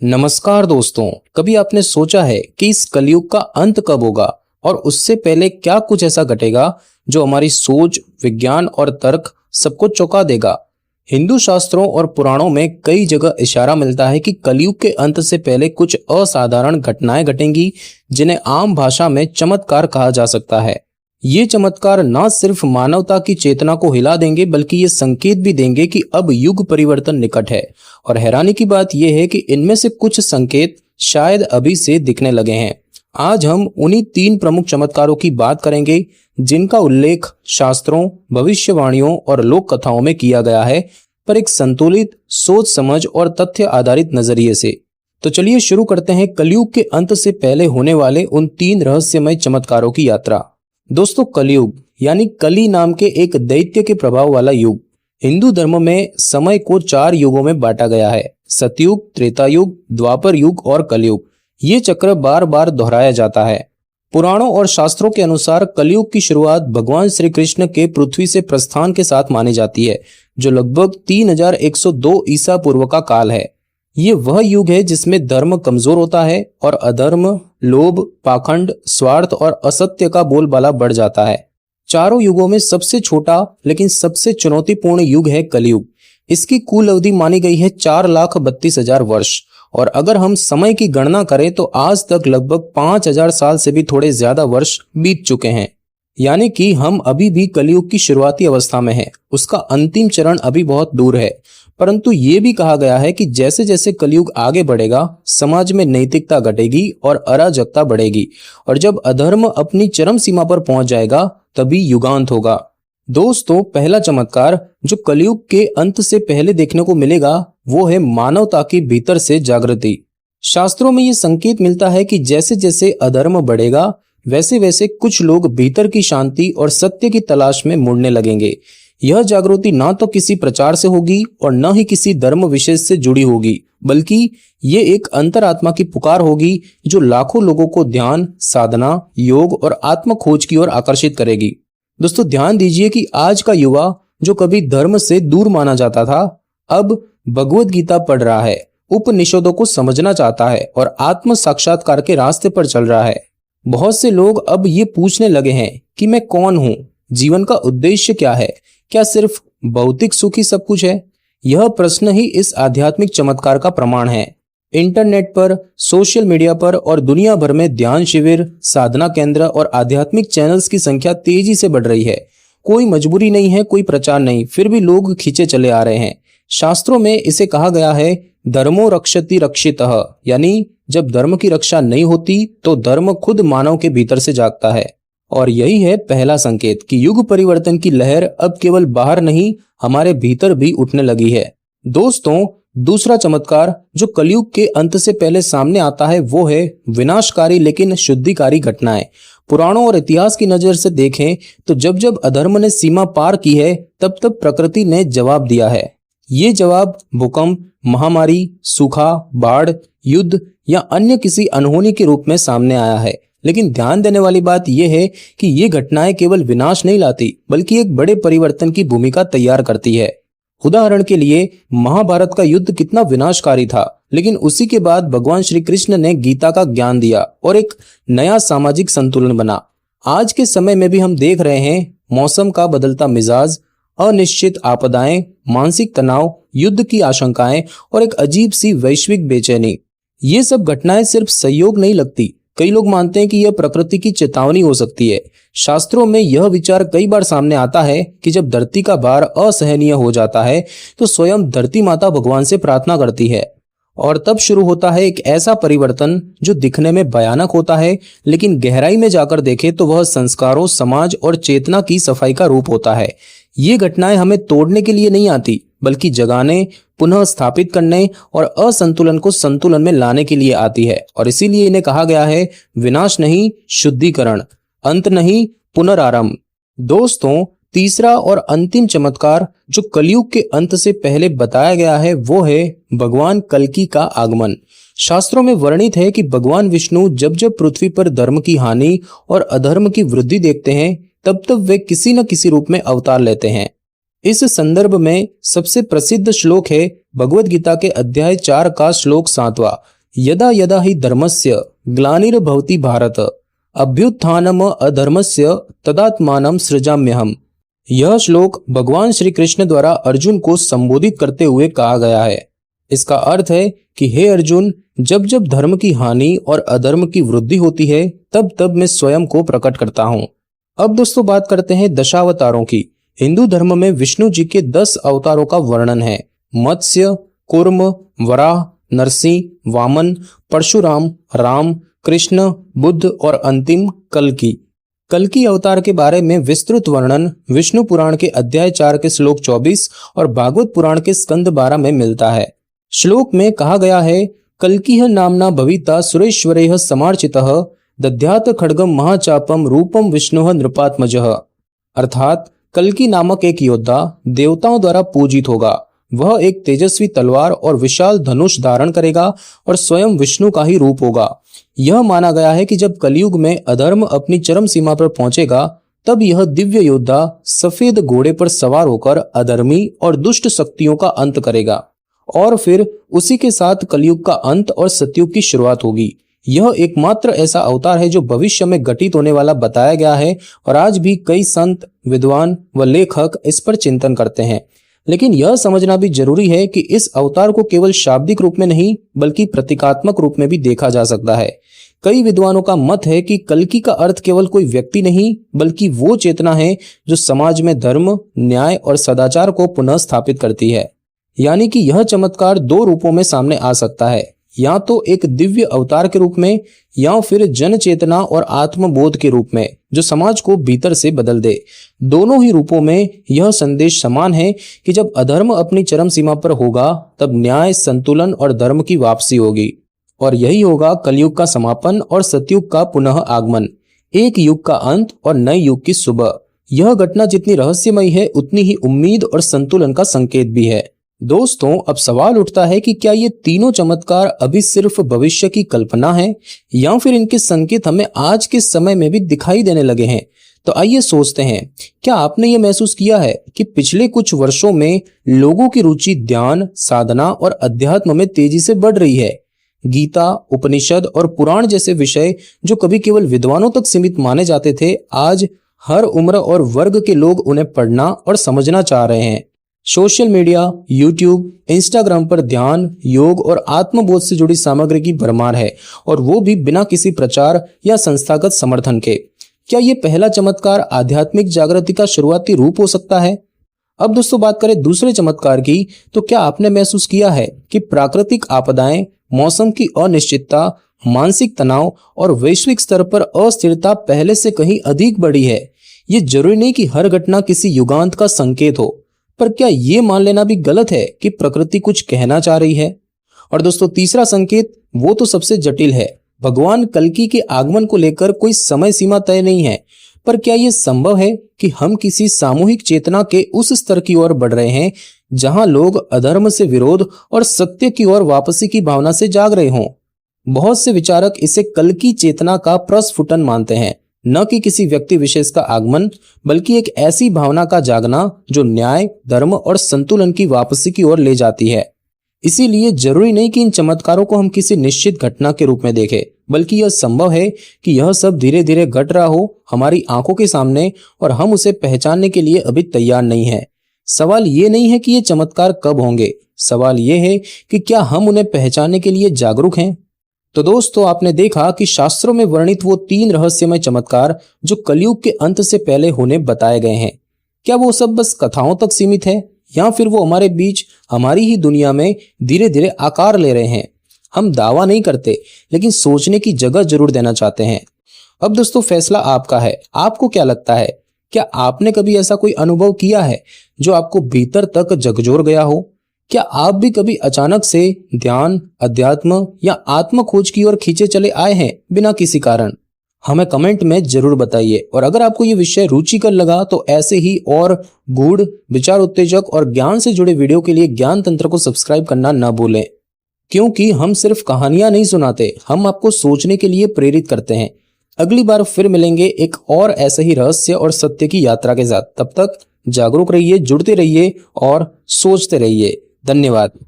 नमस्कार दोस्तों। कभी आपने सोचा है कि इस कलयुग का अंत कब होगा और उससे पहले क्या कुछ ऐसा घटेगा जो हमारी सोच, विज्ञान और तर्क सबको चौंका देगा। हिंदू शास्त्रों और पुराणों में कई जगह इशारा मिलता है कि कलयुग के अंत से पहले कुछ असाधारण घटनाएं घटेंगी, जिन्हें आम भाषा में चमत्कार कहा जा सकता है। ये चमत्कार न सिर्फ मानवता की चेतना को हिला देंगे, बल्कि ये संकेत भी देंगे कि अब युग परिवर्तन निकट है। और हैरानी की बात यह है कि इनमें से कुछ संकेत शायद अभी से दिखने लगे हैं। आज हम उन्हीं 3 प्रमुख चमत्कारों की बात करेंगे जिनका उल्लेख शास्त्रों, भविष्यवाणियों और लोक कथाओं में किया गया है, पर एक संतुलित, सोच समझ और तथ्य आधारित नजरिए से। तो चलिए शुरू करते हैं कलयुग के अंत से पहले होने वाले उन 3 रहस्यमय चमत्कारों की यात्रा। दोस्तों, कलयुग यानी कली नाम के एक दैत्य के प्रभाव वाला युग। हिंदू धर्म में समय को 4 युगों में बांटा गया है: सतयुग, त्रेता युग, द्वापर युग और कलयुग। ये चक्र बार बार दोहराया जाता है। पुराणों और शास्त्रों के अनुसार कलयुग की शुरुआत भगवान श्री कृष्ण के पृथ्वी से प्रस्थान के साथ मानी जाती है, जो लगभग 3102 ईसा पूर्व का काल है। ये वह युग है जिसमें धर्म कमजोर होता है और अधर्म, लोभ, पाखंड, स्वार्थ और असत्य का बोलबाला बढ़ जाता है। चारों युगों में सबसे छोटा लेकिन सबसे चुनौतीपूर्ण युग है कलयुग। इसकी कुल अवधि मानी गई है 4,32,000 वर्ष, और अगर हम समय की गणना करें तो आज तक लगभग 5,000 साल से भी थोड़े ज्यादा वर्ष बीत चुके हैं। यानी कि हम अभी भी कलयुग की शुरुआती अवस्था में हैं। उसका अंतिम चरण अभी बहुत दूर है। परंतु ये भी कहा गया है कि जैसे जैसे कलयुग आगे बढ़ेगा, समाज में नैतिकता घटेगी और अराजकता बढ़ेगी, और जब अधर्म अपनी चरम सीमा पर पहुंच जाएगा तभी युगांत होगा। दोस्तों, पहला चमत्कार जो कलयुग के अंत से पहले देखने को मिलेगा वो है मानवता की भीतर से जागृति। शास्त्रों में ये संकेत मिलता है कि जैसे जैसे अधर्म बढ़ेगा, वैसे वैसे कुछ लोग भीतर की शांति और सत्य की तलाश में मुड़ने लगेंगे। यह जागृति ना तो किसी प्रचार से होगी और न ही किसी धर्म विशेष से जुड़ी होगी, बल्कि ये एक अंतरात्मा की पुकार होगी जो लाखों लोगों को ध्यान, साधना, योग और आत्म खोज की ओर आकर्षित करेगी। दोस्तों, ध्यान दीजिए कि आज का युवा जो कभी धर्म से दूर माना जाता था, अब भगवत गीता पढ़ रहा है, उपनिषदों को समझना चाहता है और आत्म साक्षात्कार के रास्ते पर चल रहा है। बहुत से लोग अब ये पूछने लगे हैं कि मैं कौन हूँ, जीवन का उद्देश्य क्या है, क्या सिर्फ भौतिक सुख ही सब कुछ है? यह प्रश्न ही इस आध्यात्मिक चमत्कार का प्रमाण है। इंटरनेट पर, सोशल मीडिया पर और दुनिया भर में ध्यान शिविर, साधना केंद्र और आध्यात्मिक चैनल्स की संख्या तेजी से बढ़ रही है। कोई मजबूरी नहीं है, कोई प्रचार नहीं, फिर भी लोग खींचे चले आ रहे हैं। शास्त्रों में इसे कहा गया है धर्मो रक्षति रक्षितः, यानी जब धर्म की रक्षा नहीं होती तो धर्म खुद मानव के भीतर से जागता है। और यही है पहला संकेत कि युग परिवर्तन की लहर अब केवल बाहर नहीं, हमारे भीतर भी उठने लगी है। दोस्तों, दूसरा चमत्कार जो कलयुग के अंत से पहले सामने आता है वो है विनाशकारी लेकिन शुद्धिकारी घटनाएं। पुराणों और इतिहास की नजर से देखें तो जब जब अधर्म ने सीमा पार की है, तब तब प्रकृति ने जवाब दिया है। ये जवाब भूकंप, महामारी, सूखा, बाढ़, युद्ध या अन्य किसी अनहोनी के रूप में सामने आया है। लेकिन ध्यान देने वाली बात यह है कि ये घटनाएं केवल विनाश नहीं लाती, बल्कि एक बड़े परिवर्तन की भूमिका तैयार करती है। उदाहरण के लिए, महाभारत का युद्ध कितना विनाशकारी था, लेकिन उसी के बाद भगवान श्री कृष्ण ने गीता का ज्ञान दिया और एक नया सामाजिक संतुलन बना। आज के समय में भी हम देख रहे हैं मौसम का बदलता मिजाज, अनिश्चित आपदाएं, मानसिक तनाव, युद्ध की आशंकाएं और एक अजीब सी वैश्विक बेचैनी। ये सब घटनाएं सिर्फ संयोग नहीं लगती। कई लोग मानते हैं कि यह प्रकृति की चेतावनी हो सकती है। शास्त्रों में यह विचार कई बार सामने आता है कि जब धरती का भार असहनीय हो जाता है तो स्वयं धरती माता भगवान से प्रार्थना करती है, और तब शुरू होता है एक ऐसा परिवर्तन जो दिखने में भयानक होता है, लेकिन गहराई में जाकर देखें तो वह संस्कारों, समाज और चेतना की सफाई का रूप होता है। ये घटनाएं हमें तोड़ने के लिए नहीं आती, बल्कि जगाने, पुनः स्थापित करने और असंतुलन को संतुलन में लाने के लिए आती है। और इसीलिए इन्हें कहा गया है विनाश नहीं, शुद्धिकरण, अंत नहीं, पुनरारंभ। दोस्तों, तीसरा और अंतिम चमत्कार जो कलयुग के अंत से पहले बताया गया है वो है भगवान कल्कि का आगमन। शास्त्रों में वर्णित है कि भगवान विष्णु जब जब पृथ्वी पर धर्म की हानि और अधर्म की वृद्धि देखते हैं, तब तब वे किसी न किसी रूप में अवतार लेते हैं। इस संदर्भ में सबसे प्रसिद्ध श्लोक है भगवद गीता के अध्याय 4 का श्लोक 7वां, यदा यदा हि धर्मस्य ग्लानिर्भवति भारत अभ्युत्थानम अधर्मस्य तदात्मानं सृजाम्यहम्। यह श्लोक भगवान श्री कृष्ण द्वारा अर्जुन को संबोधित करते हुए कहा गया है। इसका अर्थ है कि हे अर्जुन, जब जब धर्म की हानि और अधर्म की वृद्धि होती है तब तब मैं स्वयं को प्रकट करता हूँ। अब दोस्तों बात करते हैं दशावतारों की। हिंदू धर्म में विष्णु जी के 10 अवतारों का वर्णन है। मत्स्य, कूर्म, वराह, नरसिंह, वामन, परशुराम, राम, कृष्ण, बुद्ध और अंतिम कल्कि। कल्कि अवतार के बारे में विस्तृत वर्णन विष्णु पुराण के अध्याय 4 के श्लोक 24 और भागवत पुराण के स्कंद 12 में मिलता है। श्लोक में कहा गया है, कल्किह नामना भविता सुरेश्वरेह समार्चितः दध्यात खड्गम महाचापम रूपम विष्णुः नृपात्मजः। अर्थात कल्कि नामक एक योद्धा देवताओं द्वारा पूजित होगा। वह एक तेजस्वी तलवार और विशाल धनुष धारण करेगा और स्वयं विष्णु का ही रूप होगा। यह माना गया है कि जब कलयुग में अधर्म अपनी चरम सीमा पर पहुंचेगा तब यह दिव्य योद्धा सफेद घोड़े पर सवार होकर अधर्मी और दुष्ट शक्तियों का अंत करेगा और फिर उसी के साथ कलयुग का अंत और सतयुग की शुरुआत होगी। यह एकमात्र ऐसा अवतार है जो भविष्य में घटित होने वाला बताया गया है और आज भी कई संत, विद्वान व लेखक इस पर चिंतन करते हैं। लेकिन यह समझना भी जरूरी है कि इस अवतार को केवल शाब्दिक रूप में नहीं बल्कि प्रतीकात्मक रूप में भी देखा जा सकता है। कई विद्वानों का मत है कि कल्कि का अर्थ केवल कोई व्यक्ति नहीं बल्कि वो चेतना है जो समाज में धर्म, न्याय और सदाचार को पुनः स्थापित करती है। यानी कि यह चमत्कार 2 रूपों में सामने आ सकता है, या तो एक दिव्य अवतार के रूप में या फिर जन चेतना और आत्मबोध के रूप में जो समाज को भीतर से बदल दे। दोनों ही रूपों में यह संदेश समान है कि जब अधर्म अपनी चरम सीमा पर होगा तब न्याय, संतुलन और धर्म की वापसी होगी और यही होगा कलयुग का समापन और सतयुग का पुनः आगमन, एक युग का अंत और नए युग की सुबह। यह घटना जितनी रहस्यमयी है उतनी ही उम्मीद और संतुलन का संकेत भी है। दोस्तों, अब सवाल उठता है कि क्या ये तीनों चमत्कार अभी सिर्फ भविष्य की कल्पना है या फिर इनके संकेत हमें आज के समय में भी दिखाई देने लगे हैं। तो आइए सोचते हैं, क्या आपने ये महसूस किया है कि पिछले कुछ वर्षों में लोगों की रुचि ध्यान, साधना और अध्यात्म में तेजी से बढ़ रही है। गीता, उपनिषद और पुराण जैसे विषय जो कभी केवल विद्वानों तक सीमित माने जाते थे, आज हर उम्र और वर्ग के लोग उन्हें पढ़ना और समझना चाह रहे हैं। सोशल मीडिया, यूट्यूब, इंस्टाग्राम पर ध्यान, योग और आत्मबोध से जुड़ी सामग्री की भरमार है और वो भी बिना किसी प्रचार या संस्थागत समर्थन के। क्या ये पहला चमत्कार आध्यात्मिक जागृति का शुरुआती रूप हो सकता है? अब दोस्तों बात करें दूसरे चमत्कार की, तो क्या आपने महसूस किया है कि प्राकृतिक आपदाएं, मौसम की अनिश्चितता, मानसिक तनाव और वैश्विक स्तर पर अस्थिरता पहले से कहीं अधिक बढ़ी है? ये जरूरी नहीं कि हर घटना किसी युगांत का संकेत हो, पर क्या ये मान लेना भी गलत है कि प्रकृति कुछ कहना चाह रही है? और दोस्तों तीसरा संकेत वो तो सबसे जटिल है। भगवान कल्कि के आगमन को लेकर कोई समय सीमा तय नहीं है, पर क्या ये संभव है कि हम किसी सामूहिक चेतना के उस स्तर की ओर बढ़ रहे हैं जहां लोग अधर्म से विरोध और सत्य की ओर वापसी की भावना से जाग रहे हों? बहुत से विचारक इसे कल्कि चेतना का प्रस्फुटन मानते हैं, न कि किसी व्यक्ति विशेष का आगमन, बल्कि एक ऐसी भावना का जागना जो न्याय, धर्म और संतुलन की वापसी की ओर ले जाती है। इसीलिए जरूरी नहीं कि इन चमत्कारों को हम किसी निश्चित घटना के रूप में देखें, बल्कि यह संभव है कि यह सब धीरे धीरे घट रहा हो हमारी आंखों के सामने और हम उसे पहचानने के लिए अभी तैयार नहीं है। सवाल ये नहीं है कि ये चमत्कार कब होंगे, सवाल ये है कि क्या हम उन्हें पहचानने के लिए जागरूक हैं। तो दोस्तों, आपने देखा कि शास्त्रों में वर्णित वो 3 रहस्यमय चमत्कार जो कलयुग के अंत से पहले होने बताए गए हैं, क्या वो सब बस कथाओं तक सीमित है या फिर वो हमारे बीच, हमारी ही दुनिया में धीरे धीरे आकार ले रहे हैं? हम दावा नहीं करते, लेकिन सोचने की जगह जरूर देना चाहते हैं। अब दोस्तों फैसला आपका है। आपको क्या लगता है? क्या आपने कभी ऐसा कोई अनुभव किया है जो आपको भीतर तक झकझोर गया हो? क्या आप भी कभी अचानक से ध्यान, अध्यात्म या आत्म खोज की ओर खींचे चले आए हैं बिना किसी कारण? हमें कमेंट में जरूर बताइए। और अगर आपको ये विषय रुचिकर लगा तो ऐसे ही और गूढ़, विचार उत्तेजक और ज्ञान से जुड़े वीडियो के लिए ज्ञान तंत्र को सब्सक्राइब करना न भूलें, क्योंकि हम सिर्फ कहानियां नहीं सुनाते, हम आपको सोचने के लिए प्रेरित करते हैं। अगली बार फिर मिलेंगे एक और ऐसे ही रहस्य और सत्य की यात्रा के साथ। तब तक जागरूक रहिए, जुड़ते रहिए और सोचते रहिए। धन्यवाद।